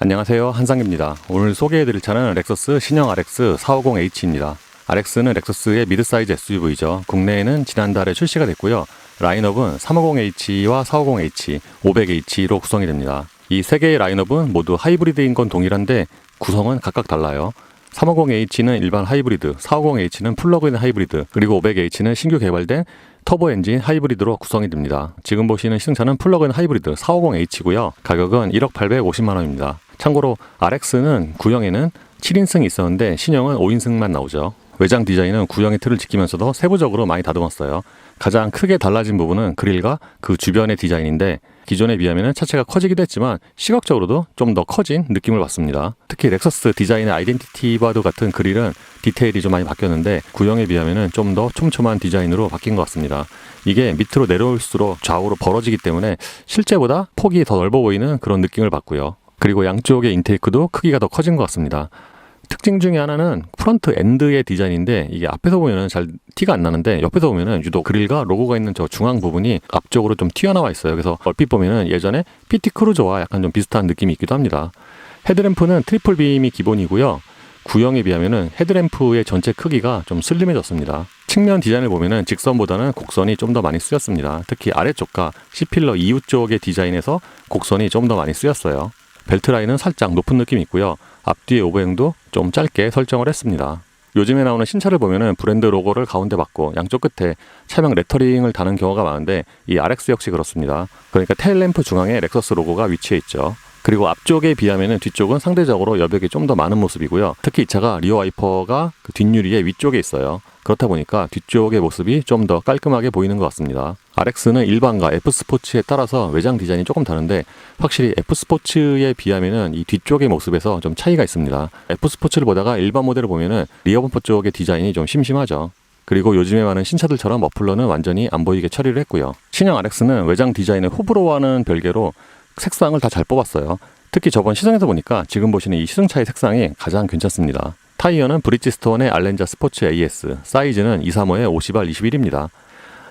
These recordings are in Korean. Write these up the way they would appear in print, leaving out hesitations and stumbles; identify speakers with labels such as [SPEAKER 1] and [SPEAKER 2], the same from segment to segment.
[SPEAKER 1] 안녕하세요, 한상입니다. 오늘 소개해드릴 차는 렉서스 신형 RX 450H입니다. RX는 렉서스의 미드사이즈 SUV죠. 국내에는 지난달에 출시가 됐고요. 라인업은 350H와 450H, 500H로 구성이 됩니다. 이 세 개의 라인업은 모두 하이브리드인 건 동일한데 구성은 각각 달라요. 350H는 일반 하이브리드, 450H는 플러그인 하이브리드, 그리고 500H는 신규 개발된 터보 엔진 하이브리드로 구성이 됩니다. 지금 보시는 시승차는 플러그인 하이브리드 450H고요. 가격은 1억 850만 원입니다. 참고로 RX는 구형에는 7인승이 있었는데 신형은 5인승만 나오죠. 외장 디자인은 구형의 틀을 지키면서도 세부적으로 많이 다듬었어요. 가장 크게 달라진 부분은 그릴과 그 주변의 디자인인데 기존에 비하면 차체가 커지기도 했지만 시각적으로도 좀 더 커진 느낌을 받습니다. 특히 렉서스 디자인의 아이덴티티와도 같은 그릴은 디테일이 좀 많이 바뀌었는데 구형에 비하면 좀 더 촘촘한 디자인으로 바뀐 것 같습니다. 이게 밑으로 내려올수록 좌우로 벌어지기 때문에 실제보다 폭이 더 넓어 보이는 그런 느낌을 받고요. 그리고 양쪽의 인테이크도 크기가 더 커진 것 같습니다. 특징 중에 하나는 프런트 엔드의 디자인인데 이게 앞에서 보면 잘 티가 안 나는데 옆에서 보면 유독 그릴과 로고가 있는 저 중앙 부분이 앞쪽으로 좀 튀어나와 있어요. 그래서 얼핏 보면 예전에 PT 크루저와 약간 좀 비슷한 느낌이 있기도 합니다. 헤드램프는 트리플 빔이 기본이고요. 구형에 비하면 헤드램프의 전체 크기가 좀 슬림해졌습니다. 측면 디자인을 보면 직선보다는 곡선이 좀 더 많이 쓰였습니다. 특히 아래쪽과 C필러 이후 쪽의 디자인에서 곡선이 좀 더 많이 쓰였어요. 벨트 라인은 살짝 높은 느낌이 있고요. 앞뒤의 오버행도 좀 짧게 설정을 했습니다. 요즘에 나오는 신차를 보면은 브랜드 로고를 가운데 받고 양쪽 끝에 차명 레터링을 다는 경우가 많은데 이 RX 역시 그렇습니다. 그러니까 테일램프 중앙에 렉서스 로고가 위치해 있죠. 그리고 앞쪽에 비하면 뒤쪽은 상대적으로 여백이 좀 더 많은 모습이고요. 특히 이 차가 리어 와이퍼가 그 뒷유리의 위쪽에 있어요. 그렇다 보니까 뒤쪽의 모습이 좀 더 깔끔하게 보이는 것 같습니다. RX는 일반과 F스포츠에 따라서 외장 디자인이 조금 다른데 확실히 F스포츠에 비하면 이 뒤쪽의 모습에서 좀 차이가 있습니다. F스포츠를 보다가 일반 모델을 보면 리어 범퍼 쪽의 디자인이 좀 심심하죠. 그리고 요즘에 많은 신차들처럼 머플러는 완전히 안 보이게 처리를 했고요. 신형 RX는 외장 디자인의 호불호와는 별개로 색상을 다 잘 뽑았어요. 특히 저번 시승에서 보니까 지금 보시는 이 시승차의 색상이 가장 괜찮습니다. 타이어는 브리지스톤의 알렌자 스포츠 AS, 사이즈는 235에 50R 21입니다.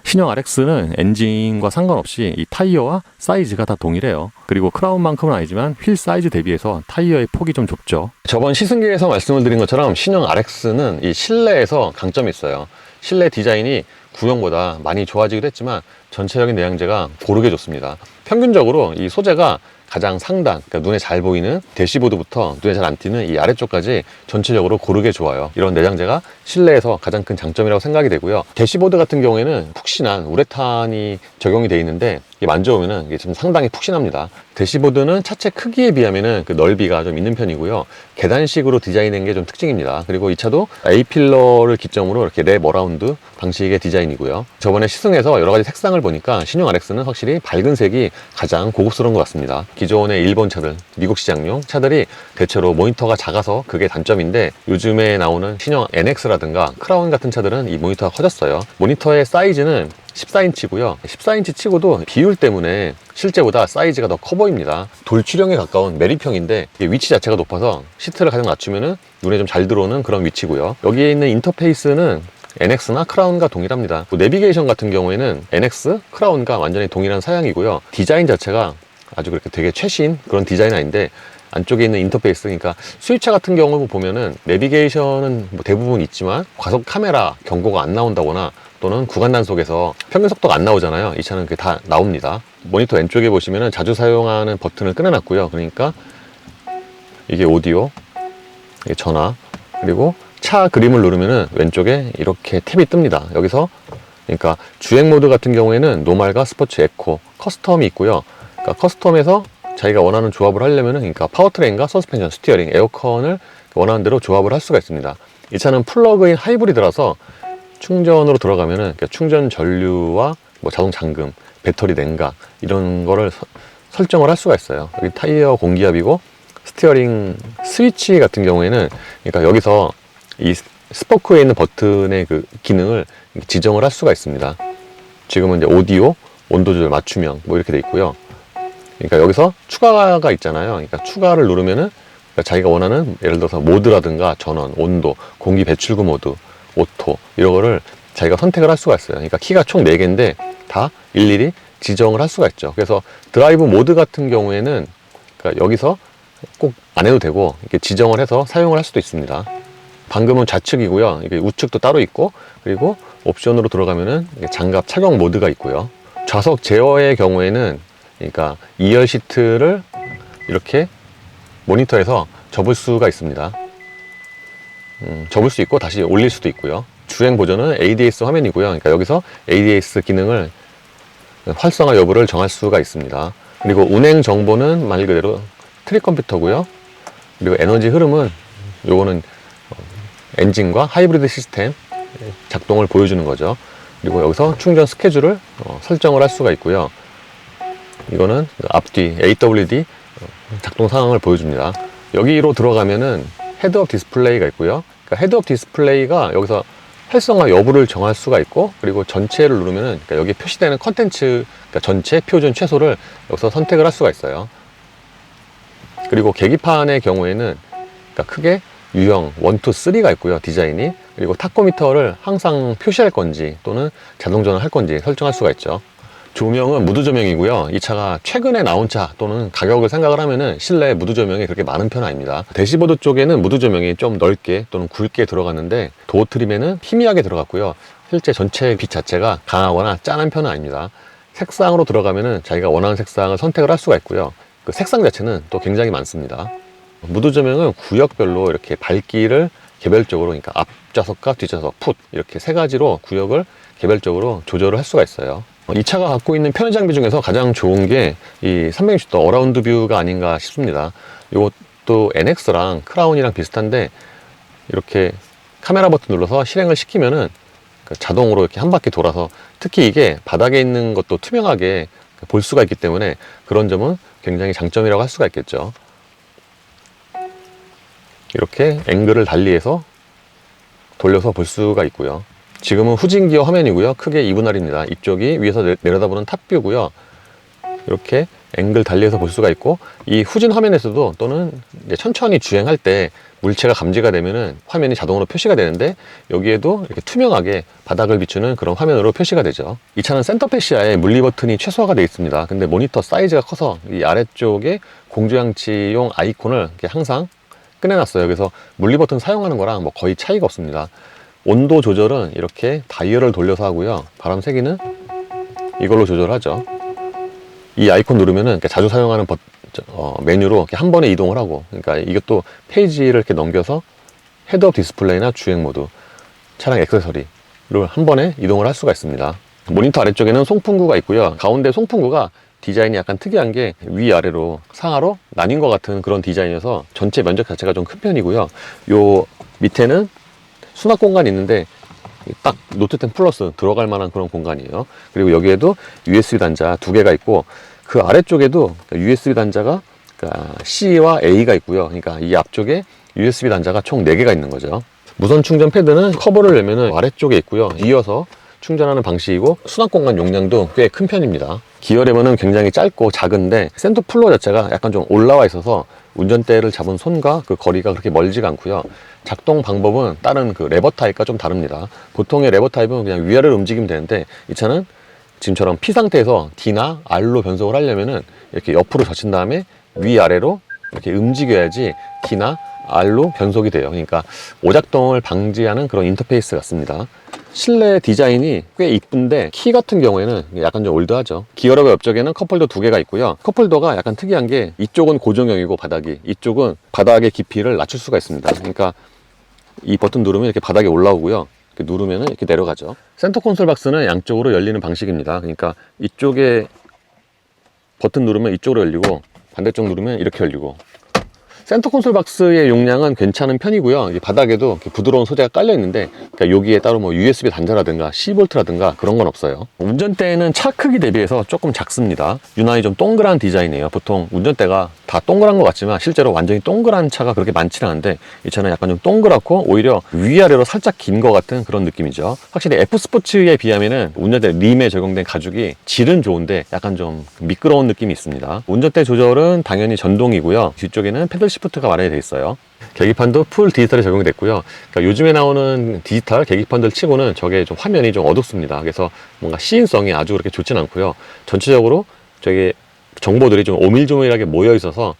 [SPEAKER 1] 신형 RX는 엔진과 상관없이 이 타이어와 사이즈가 다 동일해요. 그리고 크라운만큼은 아니지만 휠 사이즈 대비해서 타이어의 폭이 좀 좁죠. 저번 시승기에서 말씀을 드린 것처럼 신형 RX는 이 실내에서 강점이 있어요. 실내 디자인이 구형보다 많이 좋아지기도 했지만 전체적인 내장재가 고르게 좋습니다. 평균적으로 이 소재가 가장 상단, 그러니까 눈에 잘 보이는 대시보드부터 눈에 잘 안 띄는 이 아래쪽까지 전체적으로 고르게 좋아요. 이런 내장재가 실내에서 가장 큰 장점이라고 생각이 되고요. 대시보드 같은 경우에는 푹신한 우레탄이 적용이 되어 있는데 이게 만져보면은 이게 좀 상당히 푹신합니다. 대시보드는 차체 크기에 비하면은 그 넓이가 좀 있는 편이고요. 계단식으로 디자인된 게 좀 특징입니다. 그리고 이 차도 A필러를 기점으로 이렇게 랩 어라운드 방식의 디자인이고요. 저번에 시승해서 여러 가지 색상을 보니까 신형 RX는 확실히 밝은 색이 가장 고급스러운 것 같습니다. 기존의 일본 차들, 미국 시장용 차들이 대체로 모니터가 작아서 그게 단점인데 요즘에 나오는 신형 NX라든가 크라운 같은 차들은 이 모니터가 커졌어요. 모니터의 사이즈는 14인치고요. 14인치 치고도 비율 때문에 실제보다 사이즈가 더 커 보입니다. 돌출형에 가까운 매립형인데 위치 자체가 높아서 시트를 가장 낮추면 눈에 좀 잘 들어오는 그런 위치고요. 여기에 있는 인터페이스는 NX나 크라운과 동일합니다. 내비게이션 같은 경우에는 NX, 크라운과 완전히 동일한 사양이고요. 디자인 자체가 아주 그렇게 되게 최신 그런 디자인 아닌데 안쪽에 있는 인터페이스, 그러니까 수입차 같은 경우 보면은 내비게이션은 뭐 대부분 있지만 과속 카메라 경고가 안 나온다거나 또는 구간 단속에서 평균 속도가 안 나오잖아요. 이 차는 그게 다 나옵니다. 모니터 왼쪽에 보시면은 자주 사용하는 버튼을 꺼내놨고요. 그러니까 이게 오디오, 이게 전화, 그리고 차 그림을 누르면은 왼쪽에 이렇게 탭이 뜹니다. 여기서 그러니까 주행 모드 같은 경우에는 노말과 스포츠, 에코, 커스텀이 있고요. 그러니까 커스텀에서 자기가 원하는 조합을 하려면은 그러니까 파워트레인과 서스펜션, 스티어링, 에어컨을 원하는 대로 조합을 할 수가 있습니다. 이 차는 플러그인 하이브리드라서 충전으로 들어가면은 그러니까 충전 전류와 뭐 자동 잠금, 배터리 냉각 이런 거를 설정을 할 수가 있어요. 여기 타이어 공기압이고 스티어링 스위치 같은 경우에는 그러니까 여기서 이 스포크에 있는 버튼의 그 기능을 지정을 할 수가 있습니다. 지금은 이제 오디오, 온도 조절, 맞춤형 뭐 이렇게 돼 있고요. 그러니까 여기서 추가가 있잖아요. 그러니까 추가를 누르면은 그러니까 자기가 원하는 예를 들어서 모드라든가 전원, 온도, 공기 배출구 모드, 오토 이런 거를 자기가 선택을 할 수가 있어요. 그러니까 키가 총 4개인데 다 일일이 지정을 할 수가 있죠. 그래서 드라이브 모드 같은 경우에는 그러니까 여기서
[SPEAKER 2] 꼭 안 해도 되고 이렇게 지정을 해서 사용을 할 수도 있습니다. 방금은 좌측이고요. 이게 우측도 따로 있고, 그리고 옵션으로 들어가면은 장갑 착용 모드가 있고요. 좌석 제어의 경우에는 그러니까 2열 시트를 이렇게 모니터에서 접을 수가 있습니다. 접을 수 있고 다시 올릴 수도 있고요. 주행 보조는 ADS 화면이고요. 그러니까 여기서 ADS 기능을 활성화 여부를 정할 수가 있습니다. 그리고 운행 정보는 말 그대로 트릭 컴퓨터고요. 그리고 에너지 흐름은 요거는 엔진과 하이브리드 시스템 작동을 보여주는 거죠. 그리고 여기서 충전 스케줄을 설정을 할 수가 있고요. 이거는 앞뒤 AWD 작동 상황을 보여줍니다. 여기로 들어가면은 헤드업 디스플레이가 있고요. 그러니까 헤드업 디스플레이가 여기서 활성화 여부를 정할 수가 있고, 그리고 전체를 누르면은 그러니까 여기 표시되는 컨텐츠, 그러니까 전체, 표준, 최소를 여기서 선택을 할 수가 있어요. 그리고 계기판의 경우에는 그러니까 크게 유형 1, 2, 3가 있고요. 디자인이. 그리고 타코미터를 항상 표시할 건지 또는 자동 전환할 건지 설정할 수가 있죠. 조명은 무드 조명이고요. 이 차가 최근에 나온 차 또는 가격을 생각을 하면은 실내 무드 조명이 그렇게 많은 편은 아닙니다. 대시보드 쪽에는 무드 조명이 좀 넓게 또는 굵게 들어갔는데, 도어 트림에는 희미하게 들어갔고요. 실제 전체 빛 자체가 강하거나 짠한 편은 아닙니다. 색상으로 들어가면은 자기가 원하는 색상을 선택을 할 수가 있고요. 그 색상 자체는 또 굉장히 많습니다. 무드 조명은 구역별로 이렇게 밝기를 개별적으로, 그러니까 앞좌석과 뒷좌석, 풋 이렇게 세 가지로 구역을 개별적으로 조절을 할 수가 있어요. 이 차가 갖고 있는 편의 장비 중에서 가장 좋은 게 이 360도 어라운드 뷰가 아닌가 싶습니다. 이것도 NX랑 크라운이랑 비슷한데, 이렇게 카메라 버튼 눌러서 실행을 시키면은 자동으로 이렇게 한 바퀴 돌아서, 특히 이게 바닥에 있는 것도 투명하게 볼 수가 있기 때문에 그런 점은 굉장히 장점이라고 할 수가 있겠죠. 이렇게 앵글을 달리해서 돌려서 볼 수가 있고요. 지금은 후진 기어 화면이고요. 크게 2분할입니다. 이쪽이 위에서 내려다보는 탑뷰고요. 이렇게 앵글 달리해서 볼 수가 있고, 이 후진 화면에서도 또는 이제 천천히 주행할 때 물체가 감지가 되면은 화면이 자동으로 표시가 되는데, 여기에도 이렇게 투명하게 바닥을 비추는 그런 화면으로 표시가 되죠. 이 차는 센터 패시아에 물리 버튼이 최소화가 되어 있습니다. 근데 모니터 사이즈가 커서 이 아래쪽에 공조장치용 아이콘을 이렇게 항상 꺼내놨어요. 그래서 물리 버튼 사용하는 거랑 뭐 거의 차이가 없습니다. 온도 조절은 이렇게 다이얼을 돌려서 하고요. 바람 세기는 이걸로 조절하죠. 이 아이콘 누르면은 자주 사용하는 메뉴로 이렇게 한 번에 이동을 하고, 그러니까 이것도 페이지를 이렇게 넘겨서 헤드업 디스플레이나 주행 모드, 차량 액세서리를 한 번에 이동을 할 수가 있습니다. 모니터 아래쪽에는 송풍구가 있고요. 가운데 송풍구가 디자인이 약간 특이한 게 위아래로 상하로 나뉜 것 같은 그런 디자인이어서 전체 면적 자체가 좀 큰 편이고요. 요 밑에는 수납 공간이 있는데 딱 노트 10 플러스 들어갈 만한 그런 공간이에요. 그리고 여기에도 USB 단자 2개가 있고, 그 아래쪽에도 USB 단자가 C와 A가 있고요. 그러니까 이 앞쪽에 USB 단자가 총 4개가 있는 거죠. 무선 충전 패드는 커버를 내면은 아래쪽에 있고요. 이어서 충전하는 방식이고, 수납 공간 용량도 꽤 큰 편입니다. 기어 레버는 굉장히 짧고 작은데, 센터 플로어 자체가 약간 좀 올라와 있어서 운전대를 잡은 손과 그 거리가 그렇게 멀지가 않고요. 작동 방법은 다른 그 레버 타입과 좀 다릅니다. 보통의 레버 타입은 그냥 위아래로 움직이면 되는데, 이 차는 지금처럼 P 상태에서 D나 R로 변속을 하려면은 이렇게 옆으로 젖힌 다음에 위아래로 이렇게 움직여야지 D나 R로 변속이 돼요. 그러니까 오작동을 방지하는 그런 인터페이스 같습니다. 실내 디자인이 꽤 이쁜데, 키 같은 경우에는 약간 좀 올드하죠. 기어러버 옆쪽에는 컵홀더 2개가 있고요. 컵홀더가 약간 특이한 게, 이쪽은 고정형이고 바닥이, 이쪽은 바닥의 깊이를 낮출 수가 있습니다. 그러니까 이 버튼 누르면 이렇게 바닥에 올라오고요. 이렇게 누르면 이렇게 내려가죠. 센터 콘솔 박스는 양쪽으로 열리는 방식입니다. 그러니까 이쪽에 버튼 누르면 이쪽으로 열리고, 반대쪽 누르면 이렇게 열리고. 센터 콘솔 박스의 용량은 괜찮은 편이고요. 바닥에도 이렇게 부드러운 소재가 깔려 있는데, 그러니까 여기에 따로 뭐 USB 단자라든가 C볼트라든가 그런 건 없어요. 운전대는 차 크기 대비해서 조금 작습니다. 유난히 좀 동그란 디자인이에요. 보통 운전대가 다 동그란 것 같지만 실제로 완전히 동그란 차가 그렇게 많지는 않은데, 이 차는 약간 좀 동그랗고 오히려 위아래로 살짝 긴 것 같은 그런 느낌이죠. 확실히 F스포츠에 비하면은 운전대 림에 적용된 가죽이 질은 좋은데 약간 좀 미끄러운 느낌이 있습니다. 운전대 조절은 당연히 전동이고요. 뒤쪽에는 패들 시프트가 마련이 되어 있어요. 계기판도 풀 디지털에 적용이 됐고요. 그러니까 요즘에 나오는 디지털 계기판들 치고는 저게 좀 화면이 좀 어둡습니다. 그래서 뭔가 시인성이 아주 그렇게 좋진 않고요. 전체적으로 저게 정보들이 좀 오밀조밀하게 모여 있어서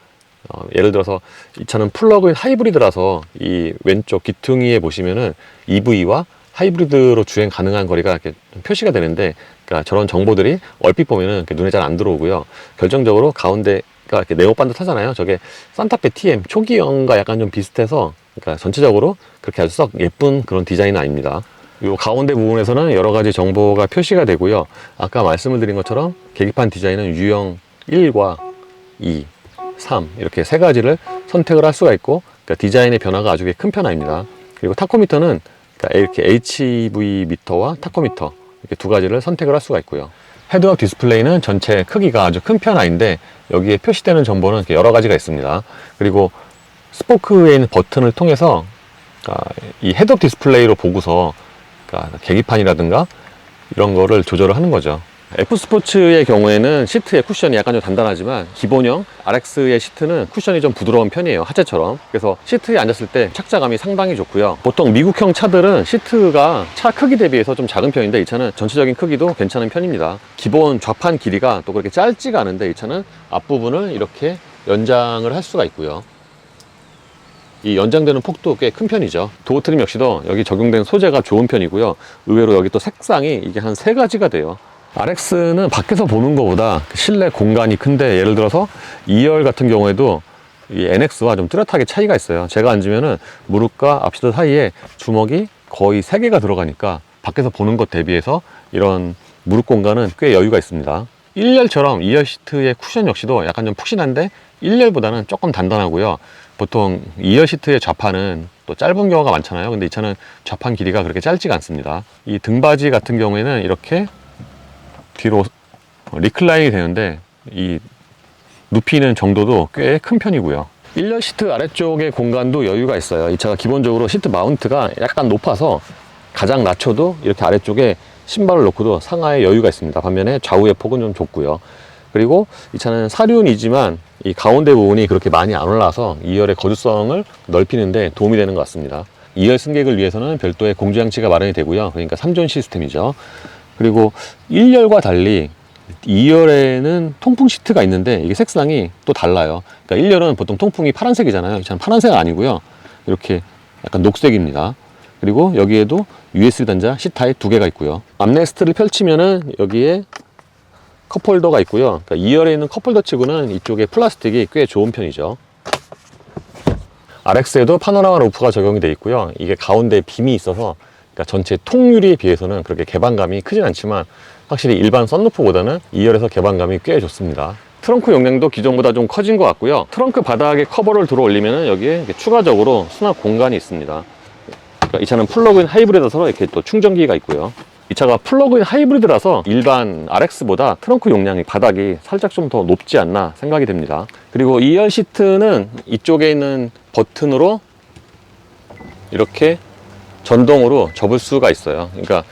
[SPEAKER 2] 예를 들어서 이 차는 플러그인 하이브리드라서 이 왼쪽 귀퉁이에 보시면은 EV와 하이브리드로 주행 가능한 거리가 이렇게 좀 표시가 되는데, 그러니까 저런 정보들이 얼핏 보면은 이렇게 눈에 잘 안 들어오고요. 결정적으로 가운데가 이렇게 네모 반듯하잖아요. 저게 산타페 TM 초기형과 약간 좀 비슷해서, 그러니까 전체적으로 그렇게 아주 썩 예쁜 그런 디자인은 아닙니다. 이 가운데 부분에서는 여러 가지 정보가 표시가 되고요. 아까 말씀을 드린 것처럼 계기판 디자인은 유형 1과 2, 3 이렇게 세 가지를 선택을 할 수가 있고, 그러니까 디자인의 변화가 아주 큰 편입니다. 그리고 타코미터는 그러니까 이렇게 HV 미터와 타코미터 이렇게 두 가지를 선택을 할 수가 있고요. 헤드업 디스플레이는 전체 크기가 아주 큰 편아인데 여기에 표시되는 정보는 이렇게 여러 가지가 있습니다. 그리고 스포크에 있는 버튼을 통해서 이 헤드업 디스플레이로 보고서 계기판이라든가 이런 거를 조절을 하는 거죠. F스포츠의 경우에는 시트의 쿠션이 약간 좀 단단하지만 기본형 RX의 시트는 쿠션이 좀 부드러운 편이에요. 하체처럼. 그래서 시트에 앉았을 때 착자감이 상당히 좋고요. 보통 미국형 차들은 시트가 차 크기 대비해서 좀 작은 편인데 이 차는 전체적인 크기도 괜찮은 편입니다. 기본 좌판 길이가 또 그렇게 짧지가 않은데 이 차는 앞부분을 이렇게 연장을 할 수가 있고요. 이 연장되는 폭도 꽤 큰 편이죠. 도어 트림 역시도 여기 적용된 소재가 좋은 편이고요. 의외로 여기 또 색상이 이게 한 3가지가 돼요. RX는 밖에서 보는 것보다 실내 공간이 큰데, 예를 들어서 2열 같은 경우에도 이 NX와 좀 뚜렷하게 차이가 있어요. 제가 앉으면은 무릎과 앞시트 사이에 주먹이 거의 3개가 들어가니까 밖에서 보는 것 대비해서 이런 무릎 공간은 꽤 여유가 있습니다. 1열처럼 2열 시트의 쿠션 역시도 약간 좀 푹신한데 1열보다는 조금 단단하고요. 보통 2열 시트의 좌판은 또 짧은 경우가 많잖아요. 근데 이 차는 좌판 길이가 그렇게 짧지가 않습니다. 이 등받이 같은 경우에는 이렇게 뒤로 리클라인이 되는데 이 눕히는 정도도 꽤 큰 편이고요. 1열 시트 아래쪽의 공간도 여유가 있어요. 이 차가 기본적으로 시트 마운트가 약간 높아서 가장 낮춰도 이렇게 아래쪽에 신발을 놓고도 상하에 여유가 있습니다. 반면에 좌우의 폭은 좀 좁고요. 그리고 이 차는 사륜이지만 이 가운데 부분이 그렇게 많이 안 올라서 2열의 거주성을 넓히는데 도움이 되는 것 같습니다. 2열 승객을 위해서는 별도의 공조장치가 마련이 되고요. 그러니까 3존 시스템이죠. 그리고 1열과 달리 2열에는 통풍 시트가 있는데 이게 색상이 또 달라요. 그러니까 1열은 보통 통풍이 파란색이잖아요. 이 차는 파란색 아니고요. 이렇게 약간 녹색입니다. 그리고 여기에도 USB 단자 C타입 2개가 있고요. 암레스트를 펼치면은 여기에 컵홀더가 있고요. 그러니까 2열에 있는 컵홀더 치고는 이쪽에 플라스틱이 꽤 좋은 편이죠. RX에도 파노라마 루프가 적용이 되어 있고요. 이게 가운데 빔이 있어서 그러니까 전체 통유리에 비해서는 그렇게 개방감이 크진 않지만 확실히 일반 썬루프보다는 2열에서 개방감이 꽤 좋습니다. 트렁크 용량도 기존보다 좀 커진 것 같고요. 트렁크 바닥에 커버를 들어 올리면 여기에 추가적으로 수납 공간이 있습니다. 그러니까 이 차는 플러그인 하이브리드라서 이렇게 또 충전기가 있고요. 이 차가 플러그인 하이브리드라서 일반 RX보다 트렁크 용량이 바닥이 살짝 좀 더 높지 않나 생각이 됩니다. 그리고 2열 시트는 이쪽에 있는 버튼으로 이렇게 전동으로 접을 수가 있어요. 그러니까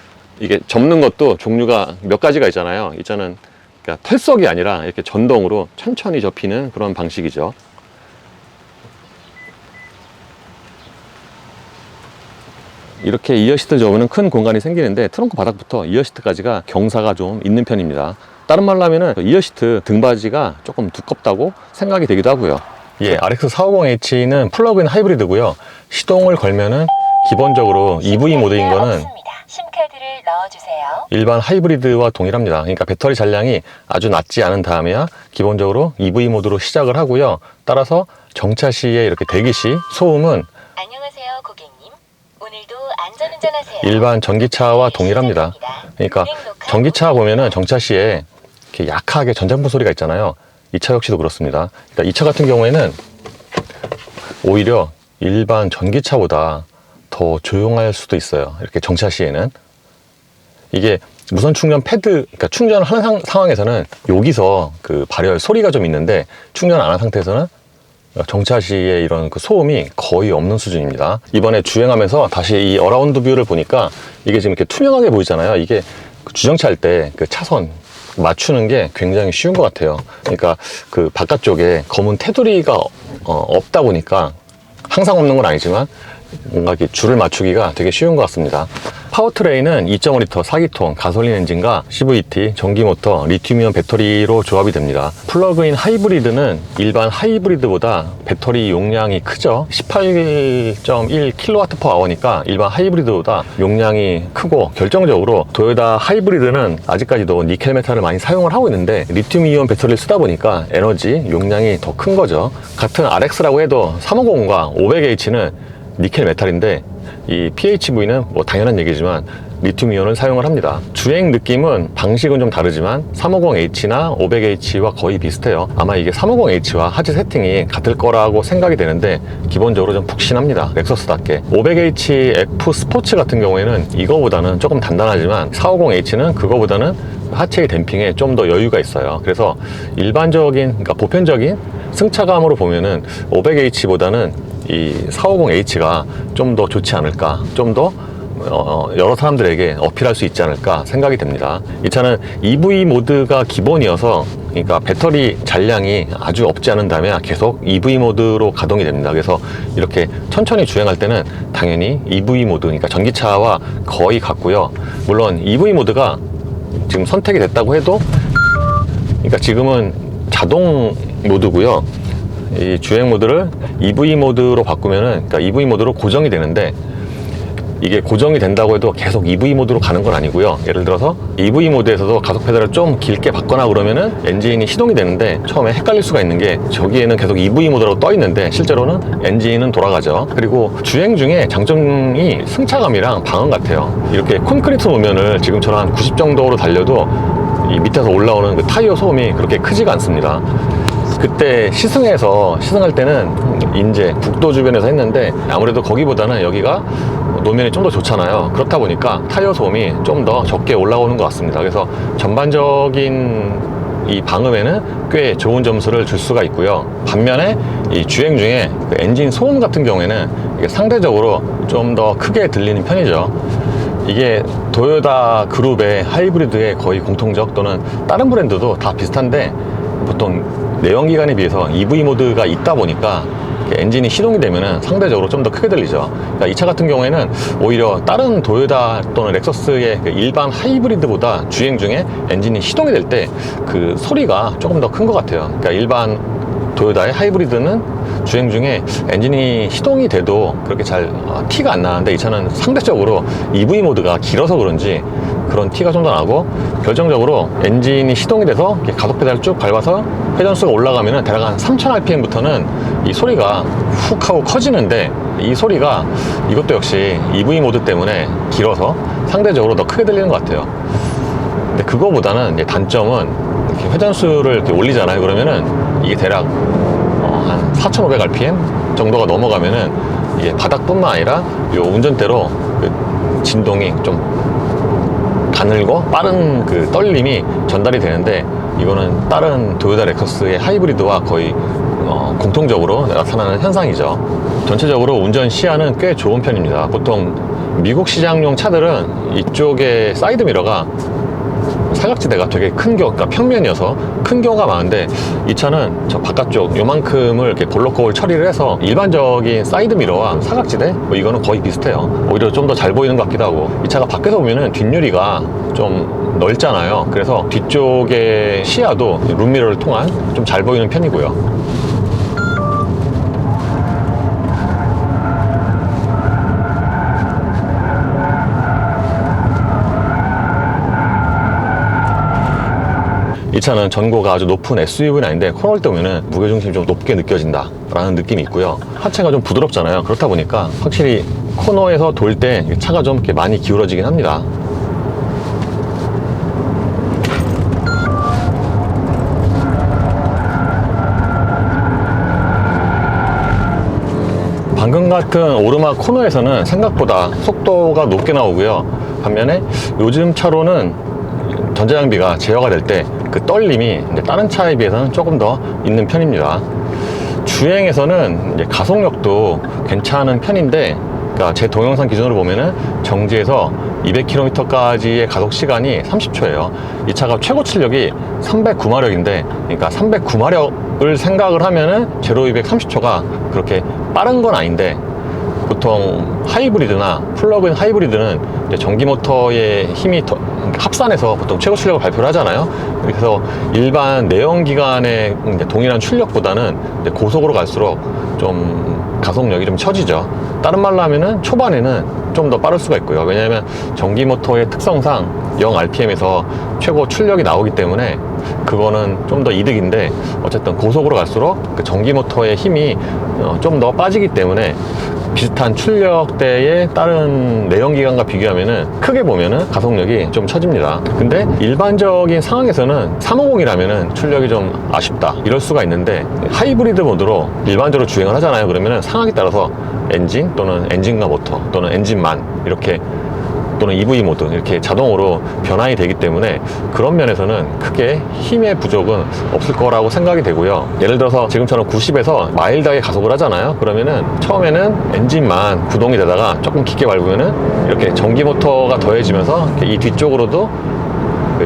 [SPEAKER 2] 이게 접는 것도 종류가 몇 가지가 있잖아요. 이 차는 그러니까 털썩이 아니라 이렇게 전동으로 천천히 접히는 그런 방식이죠. 이렇게 2열 시트 접으면 큰 공간이 생기는데 트렁크 바닥부터 2열 시트까지가 경사가 좀 있는 편입니다. 다른 말로 하면은 2열 시트 등받이가 조금 두껍다고 생각이 되기도 하고요. 예, RX450H는 플러그인 하이브리드고요. 시동을 걸면은 기본적으로 EV 모드인 거는
[SPEAKER 3] 심카드를 넣어주세요.
[SPEAKER 2] 일반 하이브리드와 동일합니다. 그러니까 배터리 잔량이 아주 낮지 않은 다음에야 기본적으로 EV 모드로 시작을 하고요. 따라서 정차 시에 이렇게 대기 시 소음은
[SPEAKER 3] 안녕하세요, 고객님. 오늘도 안전운전하세요.
[SPEAKER 2] 일반 전기차와 동일합니다. 그러니까 전기차 보면은 정차 시에 이렇게 약하게 전장풍 소리가 있잖아요. 이 차 역시도 그렇습니다. 그러니까 이 차 같은 경우에는 오히려 일반 전기차보다 더 조용할 수도 있어요. 이렇게 정차 시에는. 이게 무선 충전 패드, 그러니까 충전을 하는 상황에서는 여기서 그 발열 소리가 좀 있는데 충전 안 한 상태에서는 정차 시에 이런 그 소음이 거의 없는 수준입니다. 이번에 주행하면서 다시 이 어라운드 뷰를 보니까 이게 지금 이렇게 투명하게 보이잖아요. 이게 주정차 할 때 그 차선 맞추는 게 굉장히 쉬운 것 같아요. 그러니까 그 바깥쪽에 검은 테두리가 없다 보니까 항상 없는 건 아니지만 뭔가 이렇게 줄을 맞추기가 되게 쉬운 것 같습니다. 파워트레인은 2.5L 4기통 가솔린 엔진과 CVT, 전기모터, 리튬이온 배터리로 조합이 됩니다. 플러그인 하이브리드는 일반 하이브리드보다 배터리 용량이 크죠. 18.1kWh니까 일반 하이브리드보다 용량이 크고, 결정적으로 토요타 하이브리드는 아직까지도 니켈 메탈을 많이 사용을 하고 있는데 리튬이온 배터리를 쓰다 보니까 에너지 용량이 더 큰 거죠. 같은 RX라고 해도 350과 500H는 니켈 메탈인데 이 PHV는 뭐 당연한 얘기지만 리튬이온을 사용을 합니다. 주행 느낌은 방식은 좀 다르지만 350H나 500H와 거의 비슷해요. 아마 이게 350H와 하체 세팅이 같을 거라고 생각이 되는데 기본적으로 좀 푹신합니다. 렉서스답게. 500H F 스포츠 같은 경우에는 이거보다는 조금 단단하지만 450H는 그거보다는 하체의 댐핑에 좀 더 여유가 있어요. 그래서 일반적인, 그러니까 보편적인 승차감으로 보면은 500H보다는 이 450H가 좀 더 좋지 않을까, 좀 더 여러 사람들에게 어필할 수 있지 않을까 생각이 됩니다. 이 차는 EV 모드가 기본이어서, 그러니까 배터리 잔량이 아주 없지 않은 다음에 계속 EV 모드로 가동이 됩니다. 그래서 이렇게 천천히 주행할 때는 당연히 EV 모드, 그러니까 전기차와 거의 같고요. 물론 EV 모드가 지금 선택이 됐다고 해도, 그러니까 지금은 자동 모드고요. 이 주행 모드를 EV 모드로 바꾸면은, 그러니까 EV 모드로 고정이 되는데, 이게 고정이 된다고 해도 계속 EV 모드로 가는 건 아니고요. 예를 들어서 EV 모드에서도 가속 페달을 좀 길게 받거나 그러면은 엔진이 시동이 되는데 처음에 헷갈릴 수가 있는 게, 저기에는 계속 EV 모드로 떠 있는데 실제로는 엔진은 돌아가죠. 그리고 주행 중에 장점이 승차감이랑 방음 같아요. 이렇게 콘크리트路面을 지금처럼 한 90 정도로 달려도 이 밑에서 올라오는 그 타이어 소음이 그렇게 크지가 않습니다. 그때 시승할 때는 인제 국도 주변에서 했는데 아무래도 거기보다는 여기가 노면이 좀 더 좋잖아요. 그렇다 보니까 타이어 소음이 좀 더 적게 올라오는 것 같습니다. 그래서 전반적인 이 방음에는 꽤 좋은 점수를 줄 수가 있고요. 반면에 이 주행 중에 그 엔진 소음 같은 경우에는 이게 상대적으로 좀 더 크게 들리는 편이죠. 이게 토요타 그룹의 하이브리드의 거의 공통적, 또는 다른 브랜드도 다 비슷한데, 보통 내연기관에 비해서 EV 모드가 있다 보니까 엔진이 시동이 되면은 상대적으로 좀 더 크게 들리죠. 그러니까 이 차 같은 경우에는 오히려 다른 토요타 또는 렉서스의 그 일반 하이브리드보다 주행 중에 엔진이 시동이 될 때 그 소리가 조금 더 큰 것 같아요. 그러니까 일반 토요타의 하이브리드는 주행 중에 엔진이 시동이 돼도 그렇게 잘 티가 안 나는데, 이 차는 상대적으로 EV 모드가 길어서 그런지 그런 티가 좀 더 나고, 결정적으로 엔진이 시동이 돼서 가속 페달을 쭉 밟아서 회전수가 올라가면은 대략 한 3000rpm부터는 이 소리가 훅 하고 커지는데, 이 소리가 이것도 역시 EV 모드 때문에 길어서 상대적으로 더 크게 들리는 것 같아요. 근데 그거보다는 이제 단점은 이렇게 회전수를 이렇게 올리잖아요. 그러면은 이게 대략 한 4500rpm 정도가 넘어가면은 이게 바닥뿐만 아니라 요 운전대로 그 진동이 좀 가늘고 빠른 그 떨림이 전달이 되는데, 이거는 다른 토요타 렉서스의 하이브리드와 거의 공통적으로 나타나는 현상이죠. 전체적으로 운전 시야는 꽤 좋은 편입니다. 보통 미국 시장용 차들은 이쪽에 사이드 미러가 사각지대가 되게 큰 경우, 그러니까 평면이어서 큰 경우가 많은데, 이 차는 저 바깥쪽 요만큼을 이렇게 볼록 거울 처리를 해서 일반적인 사이드 미러와 사각지대 뭐 이거는 거의 비슷해요. 오히려 좀 더 잘 보이는 것 같기도 하고, 이 차가 밖에서 보면은 뒷유리가 좀 넓잖아요. 그래서 뒤쪽의 시야도 룸미러를 통한 좀 잘 보이는 편이고요. 이 차는 전고가 아주 높은 SUV는 아닌데 코너를 때 보면은 무게중심이 좀 높게 느껴진다 라는 느낌이 있고요. 하체가 좀 부드럽잖아요. 그렇다 보니까 확실히 코너에서 돌 때 차가 좀 이렇게 많이 기울어지긴 합니다. 방금 같은 오르막 코너에서는 생각보다 속도가 높게 나오고요. 반면에 요즘 차로는 전자장비가 제어가 될 때 그 떨림이 이제 다른 차에 비해서는 조금 더 있는 편입니다. 주행에서는 이제 가속력도 괜찮은 편인데, 그러니까 제 동영상 기준으로 보면은 정지에서 200km까지의 가속 시간이 30초예요. 이 차가 최고 출력이 309마력인데, 그러니까 309마력을 생각을 하면은 제로 200 30초가 그렇게 빠른 건 아닌데, 보통 하이브리드나 플러그인 하이브리드는 이제 전기 모터의 힘이 더 합산해서 보통 최고 출력을 발표를 하잖아요. 그래서 일반 내연기관의 이제 동일한 출력보다는 이제 고속으로 갈수록 좀 가속력이 좀 처지죠. 다른 말로 하면은 초반에는 좀 더 빠를 수가 있고요. 왜냐하면 전기 모터의 특성상 0rpm에서 최고 출력이 나오기 때문에 그거는 좀 더 이득인데, 어쨌든 고속으로 갈수록 그 전기 모터의 힘이 좀 더 빠지기 때문에 비슷한 출력대의 다른 내연기관과 비교하면은 크게 보면은 가속력이 좀 처집니다. 근데 일반적인 상황에서는 350이라면은 출력이 좀 아쉽다 이럴 수가 있는데, 하이브리드 모드로 일반적으로 주행을 하잖아요. 그러면은 상황에 따라서 엔진 또는 엔진과 모터 또는 엔진만 이렇게, 또는 EV 모드 이렇게 자동으로 변환이 되기 때문에 그런 면에서는 크게 힘의 부족은 없을 거라고 생각이 되고요. 예를 들어서 지금처럼 90에서 마일드하게 가속을 하잖아요. 그러면은 처음에는 엔진만 구동이 되다가 조금 깊게 밟으면은 이렇게 전기 모터가 더해지면서 이 뒤쪽으로도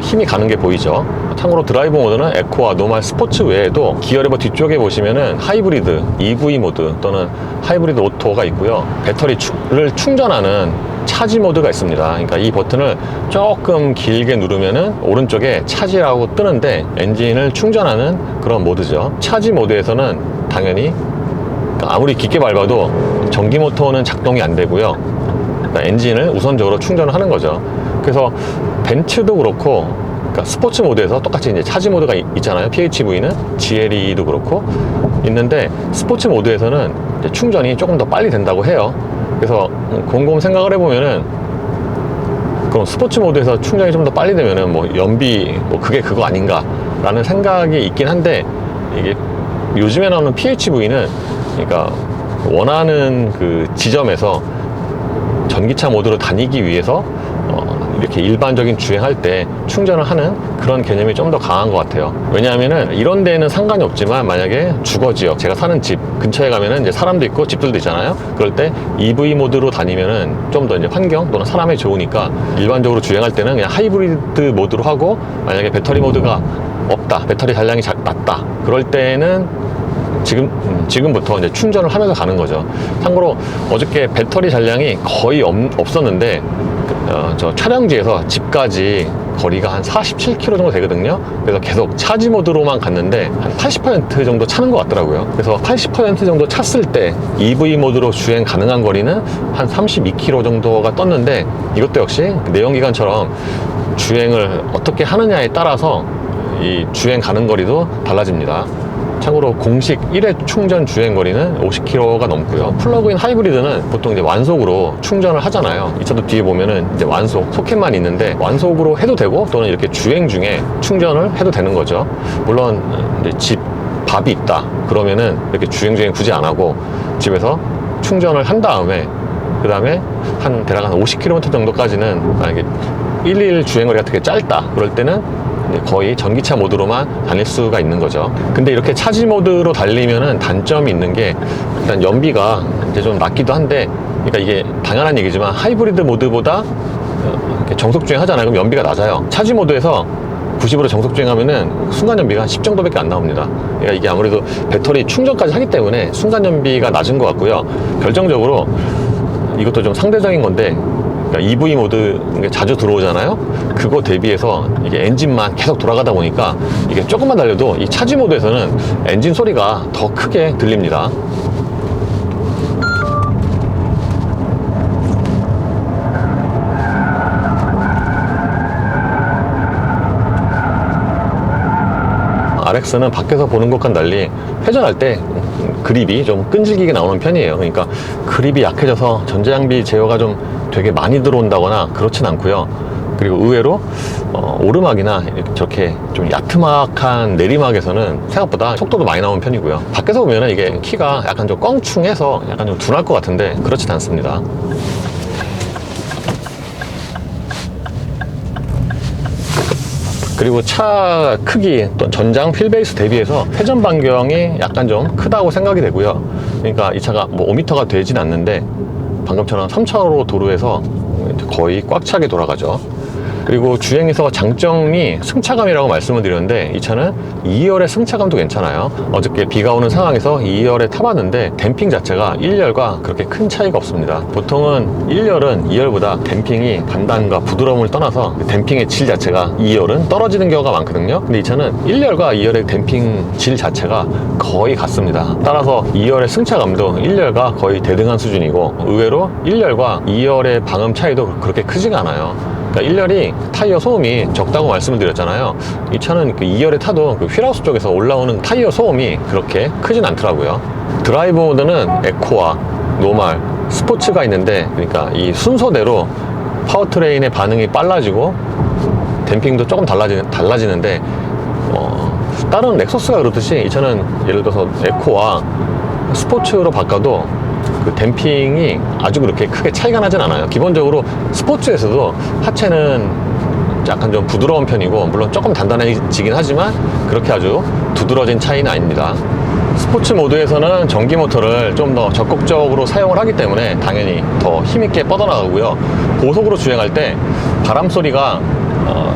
[SPEAKER 2] 힘이 가는 게 보이죠. 참고로 드라이브 모드는 에코와 노멀 스포츠 외에도 기어 레버 뒤쪽에 보시면은 하이브리드, EV 모드 또는 하이브리드 오토가 있고요. 배터리를 충전하는 차지 모드가 있습니다. 그러니까 이 버튼을 조금 길게 누르면은 오른쪽에 차지라고 뜨는데 엔진을 충전하는 그런 모드죠. 차지 모드에서는 당연히 아무리 깊게 밟아도 전기 모터는 작동이 안 되고요. 그러니까 엔진을 우선적으로 충전을 하는 거죠. 그래서 벤츠도 그렇고, 그러니까 스포츠 모드에서 똑같이 이제 차지 모드가 있잖아요. PHEV는 GLE도 그렇고 있는데, 스포츠 모드에서는 이제 충전이 조금 더 빨리 된다고 해요. 그래서 곰곰 생각을 해보면은, 그럼 스포츠 모드에서 충전이 좀 더 빨리 되면은 뭐 연비 뭐 그게 그거 아닌가 라는 생각이 있긴 한데, 이게 요즘에 나오는 PHEV는 그러니까 원하는 그 지점에서 전기차 모드로 다니기 위해서 이렇게 일반적인 주행할 때 충전을 하는 그런 개념이 좀 더 강한 것 같아요. 왜냐하면은 이런 데는 상관이 없지만, 만약에 주거지역, 제가 사는 집 근처에 가면은 이제 사람도 있고 집들도 있잖아요. 그럴 때 EV 모드로 다니면은 좀 더 이제 환경 또는 사람에 좋으니까 일반적으로 주행할 때는 그냥 하이브리드 모드로 하고, 만약에 배터리 모드가 없다, 배터리 잔량이 낮다, 그럴 때는 지금부터 이제 충전을 하면서 가는 거죠. 참고로 어저께 배터리 잔량이 거의 없었는데, 저 촬영지에서 집까지 거리가 한 47km 정도 되거든요. 그래서 계속 차지 모드로만 갔는데 한 80% 정도 차는 것 같더라고요. 그래서 80% 정도 찼을 때 EV 모드로 주행 가능한 거리는 한 32km 정도가 떴는데, 이것도 역시 내연기관처럼 주행을 어떻게 하느냐에 따라서 이 주행 가는 거리도 달라집니다. 참고로 공식 1회 충전 주행 거리는 50km가 넘고요. 플러그인 하이브리드는 보통 이제 완속으로 충전을 하잖아요. 이 차도 뒤에 보면은 이제 완속 소켓만 있는데, 완속으로 해도 되고 또는 이렇게 주행 중에 충전을 해도 되는 거죠. 물론 이제 집 밥이 있다 그러면은 이렇게 주행 중에 굳이 안 하고 집에서 충전을 한 다음에, 그 다음에 한 대략 한 50km 정도까지는, 만약에 1일 주행 거리가 되게 짧다 그럴 때는 거의 전기차 모드로만 다닐 수가 있는 거죠. 근데 이렇게 차지 모드로 달리면은 단점이 있는 게, 일단 연비가 이제 좀 낮기도 한데, 그러니까 이게 당연한 얘기지만 하이브리드 모드보다 정속 주행 하잖아요. 그럼 연비가 낮아요. 차지 모드에서 90으로 정속 주행하면은 순간 연비가 한 10 정도밖에 안 나옵니다. 그러니까 이게 아무래도 배터리 충전까지 하기 때문에 순간 연비가 낮은 것 같고요. 결정적으로 이것도 좀 상대적인 건데, 그러니까 EV 모드 자주 들어오잖아요. 그거 대비해서 이게 엔진만 계속 돌아가다 보니까 이게 조금만 달려도 이 차지 모드에서는 엔진 소리가 더 크게 들립니다. RX는 밖에서 보는 것과는 달리 회전할 때 그립이 좀 끈질기게 나오는 편이에요. 그러니까 그립이 약해져서 전자장비 제어가 좀 되게 많이 들어온다거나 그렇진 않고요. 그리고 의외로 오르막이나 저렇게 좀 야트막한 내리막에서는 생각보다 속도도 많이 나오는 편이고요. 밖에서 보면 이게 키가 약간 좀 껑충해서 약간 좀 둔할 것 같은데 그렇진 않습니다. 그리고 차 크기, 또 전장 휠베이스 대비해서 회전 반경이 약간 좀 크다고 생각이 되고요. 그러니까 이 차가 뭐 5m가 되진 않는데, 방금처럼 3차로 도로에서 거의 꽉 차게 돌아가죠. 그리고 주행에서 장점이 승차감이라고 말씀을 드렸는데 이 차는 2열의 승차감도 괜찮아요. 어저께 비가 오는 상황에서 2열에 타봤는데 댐핑 자체가 1열과 그렇게 큰 차이가 없습니다. 보통은 1열은 2열보다 댐핑이 단단과 부드러움을 떠나서 댐핑의 질 자체가 2열은 떨어지는 경우가 많거든요. 근데 이 차는 1열과 2열의 댐핑 질 자체가 거의 같습니다. 따라서 2열의 승차감도 1열과 거의 대등한 수준이고 의외로 1열과 2열의 방음 차이도 그렇게 크지가 않아요. 그러니까 1열이 타이어 소음이 적다고 말씀을 드렸잖아요. 이 차는 그 2열에 타도 그 휠하우스 쪽에서 올라오는 타이어 소음이 그렇게 크진 않더라고요. 드라이브 모드는 에코와 노멀, 스포츠가 있는데 그러니까 이 순서대로 파워트레인의 반응이 빨라지고 댐핑도 조금 달라지는데 다른 렉서스가 그렇듯이 이 차는 예를 들어서 에코와 스포츠로 바꿔도 그 댐핑이 아주 그렇게 크게 차이가 나진 않아요. 기본적으로 스포츠에서도 하체는 약간 좀 부드러운 편이고 물론 조금 단단해지긴 하지만 그렇게 아주 두드러진 차이는 아닙니다. 스포츠 모드에서는 전기 모터를 좀 더 적극적으로 사용을 하기 때문에 당연히 더 힘있게 뻗어나가고요. 고속으로 주행할 때 바람 소리가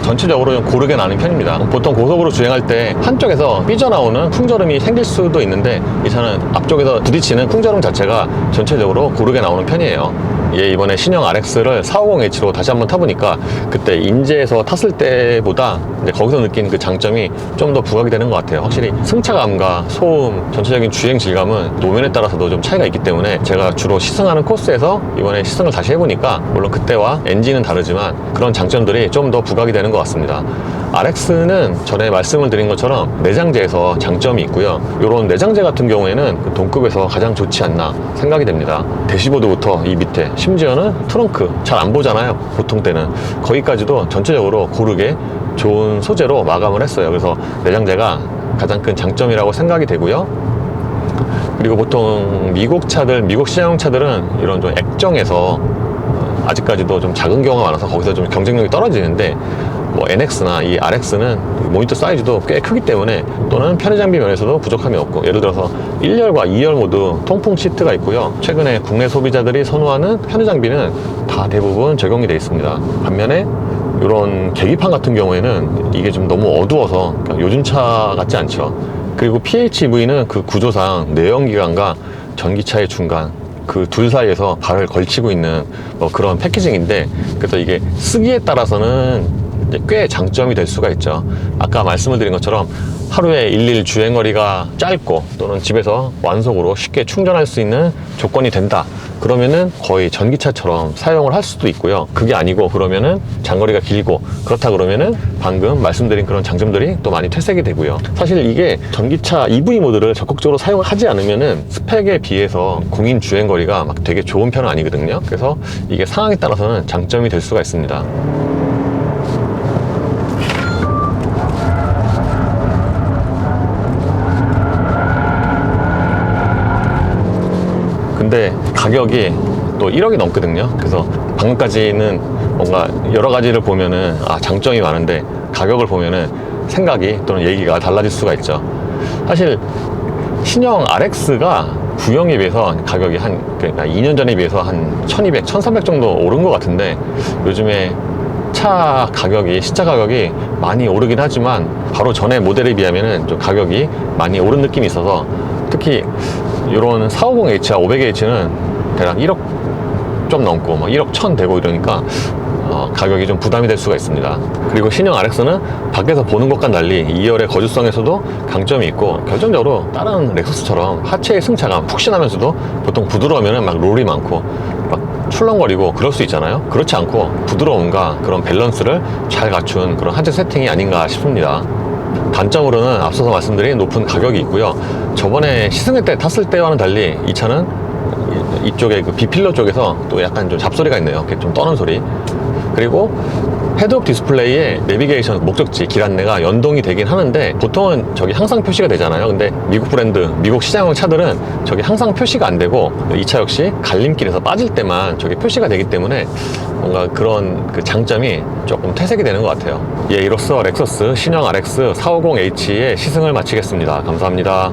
[SPEAKER 2] 전체적으로 좀 고르게 나는 편입니다. 보통 고속으로 주행할 때 한쪽에서 삐져나오는 풍절음이 생길 수도 있는데 이 차는 앞쪽에서 부딪히는 풍절음 자체가 전체적으로 고르게 나오는 편이에요. 이번에 신형 RX를 450H로 다시 한번 타보니까 그때 인제에서 탔을 때보다 이제 거기서 느낀 그 장점이 좀 더 부각이 되는 것 같아요. 확실히 승차감과 소음, 전체적인 주행 질감은 노면에 따라서도 좀 차이가 있기 때문에 제가 주로 시승하는 코스에서 이번에 시승을 다시 해보니까 물론 그때와 엔진은 다르지만 그런 장점들이 좀 더 부각이 되는 것 같습니다. RX는 전에 말씀을 드린 것처럼 내장재에서 장점이 있고요. 이런 내장재 같은 경우에는 그 동급에서 가장 좋지 않나 생각이 됩니다. 대시보드부터 이 밑에 심지어는 트렁크 잘 안 보잖아요. 보통 때는 거기까지도 전체적으로 고르게 좋은 소재로 마감을 했어요. 그래서 내장재가 가장 큰 장점이라고 생각이 되고요. 그리고 보통 미국 시장 차들은 이런 좀 액정에서 아직까지도 좀 작은 경우가 많아서 거기서 좀 경쟁력이 떨어지는데 뭐 NX나 이 RX는 모니터 사이즈도 꽤 크기 때문에 또는 편의 장비 면에서도 부족함이 없고 예를 들어서 1열과 2열 모두 통풍 시트가 있고요. 최근에 국내 소비자들이 선호하는 편의 장비는 다 대부분 적용이 되어 있습니다. 반면에 이런 계기판 같은 경우에는 이게 좀 너무 어두워서 요즘 차 같지 않죠. 그리고 PHEV는 그 구조상 내연기관과 전기차의 중간 그 둘 사이에서 발을 걸치고 있는 뭐 그런 패키징인데 그래서 이게 쓰기에 따라서는 꽤 장점이 될 수가 있죠. 아까 말씀을 드린 것처럼 하루에 일일 주행거리가 짧고 또는 집에서 완속으로 쉽게 충전할 수 있는 조건이 된다. 그러면은 거의 전기차처럼 사용을 할 수도 있고요. 그게 아니고 그러면은 장거리가 길고 그렇다 그러면은 방금 말씀드린 그런 장점들이 또 많이 퇴색이 되고요. 사실 이게 전기차 EV 모드를 적극적으로 사용을 하지 않으면은 스펙에 비해서 공인 주행거리가 막 되게 좋은 편은 아니거든요. 그래서 이게 상황에 따라서는 장점이 될 수가 있습니다. 근데 가격이 또 1억이 넘거든요. 그래서 방금까지는 뭔가 여러 가지를 보면은 장점이 많은데 가격을 보면은 생각이 또는 얘기가 달라질 수가 있죠. 사실 신형 RX가 구형에 비해서 가격이 그러니까 2년 전에 비해서 한 1200, 1300 정도 오른 것 같은데 요즘에 신차 가격이 많이 오르긴 하지만 바로 전에 모델에 비하면은 좀 가격이 많이 오른 느낌이 있어서 특히 이런 450H와 500H는 대략 1억 좀 넘고 1억 1000 되고 이러니까 가격이 좀 부담이 될 수가 있습니다. 그리고 신형 RX는 밖에서 보는 것과 달리 2열의 거주성에서도 강점이 있고 결정적으로 다른 렉서스처럼 하체의 승차감 푹신하면서도 보통 부드러우면 막 롤이 많고 막 출렁거리고 그럴 수 있잖아요. 그렇지 않고 부드러움과 그런 밸런스를 잘 갖춘 그런 하체 세팅이 아닌가 싶습니다. 단점으로는 앞서서 말씀드린 높은 가격이 있고요. 저번에 시승할 때 탔을 때와는 달리 이 차는 이쪽에 그 B필러 쪽에서 또 약간 좀 잡소리가 있네요. 이렇게 좀 떠는 소리. 그리고 헤드업 디스플레이에 내비게이션 목적지 길 안내가 연동이 되긴 하는데 보통은 저기 항상 표시가 되잖아요. 근데 미국 브랜드, 미국 시장용 차들은 저기 항상 표시가 안 되고 이 차 역시 갈림길에서 빠질 때만 저기 표시가 되기 때문에 뭔가 그런 그 장점이 조금 퇴색이 되는 것 같아요. 이로써 렉서스 신형 RX 450H의 시승을 마치겠습니다. 감사합니다.